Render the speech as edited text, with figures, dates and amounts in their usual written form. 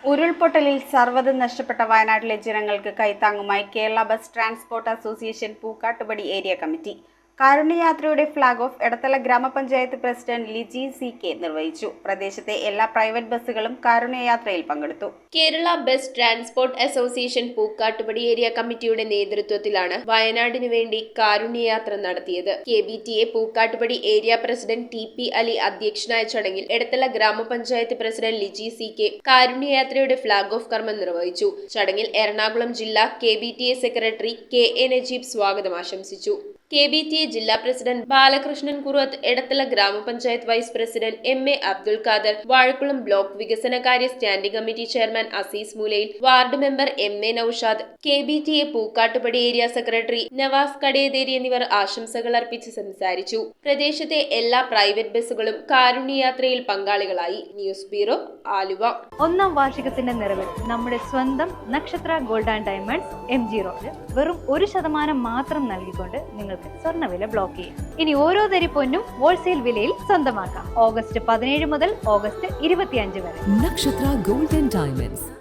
ഉരുൾപൊട്ടലിൽ സർവ്വതും നഷ്ടപ്പെട്ട വയനാട്ടിലെ ജനങ്ങൾക്ക് കൈത്താങ്ങുമായി Kerala bus transport association Pookkattupady area committee കാരുണ്യയാത്രയുടെ ഫ്ളാഗ് ഓഫ് എടത്തല ഗ്രാമപഞ്ചായത്ത് പ്രസിഡന്റ് ലിജി സി.കെ. നിർവഹിച്ചു. പ്രദേശത്തെ എല്ലാ പ്രൈവറ്റ് ബസ്സുകളും കാരുണ്യയാത്രയിൽ പങ്കെടുത്തു. Kerala bus transport association Pookkattupady area കമ്മിറ്റിയുടെ നേതൃത്വത്തിലാണ് വയനാടിനു വേണ്ടി കാരുണ്യയാത്ര നടത്തിയത്. KBTA Pookkattupady area president T.P. Ali അധ്യക്ഷനായ ചടങ്ങിൽ എടത്തല ഗ്രാമപഞ്ചായത്ത് പ്രസിഡന്റ് ലിജി സി.കെ. കാരുണ്യയാത്രയുടെ ഫ്ളാഗ് ഓഫ് കർമ്മം നിർവഹിച്ചു. ചടങ്ങിൽ എറണാകുളം ജില്ലാ KBTA സെക്രട്ടറി K.A. നജീബ് സ്വാഗതം ആശംസിച്ചു. KBTA ജില്ലാ പ്രസിഡന്റ് ബാലകൃഷ്ണൻ കുറുവത്ത്, എടത്തല ഗ്രാമപഞ്ചായത്ത് vice president M.A. Abdul Khader, Vazhakulam block വികസനകാര്യ standing committee chairman Azeez Moolayil, ward member M.A. Noushad, KBTA Pookkattupady area secretary Navas Kadetheri എന്നിവർ ആശംസകൾ അർപ്പിച്ച് സംസാരിച്ചു. പ്രദേശത്തെ എല്ലാ പ്രൈവറ്റ് ബസ്സുകളും കാരുണ്യയാത്രയിൽ പങ്കാളികളായി. News bureau, Aluva. ഒന്നാം വാർഷികത്തിന്റെ നിറവിൽ നമ്മുടെ സ്വന്തം നക്ഷത്ര gold and diamonds MG road വെറും 1% മാത്രം നൽകിക്കൊണ്ട് നിങ്ങൾക്ക് സ്വർണ്ണവില ബ്ലോക്ക് ചെയ്യാം. ഇനി ഓരോ തരി പൊന്നും ഹോൾസെയിൽ വിലയിൽ സ്വന്തമാക്കാം. ഓഗസ്റ്റ് 17 മുതൽ ഓഗസ്റ്റ് 25 വരെ. നക്ഷത്ര ഗോൾഡ് ആൻഡ് ഡയമണ്ട്സ്.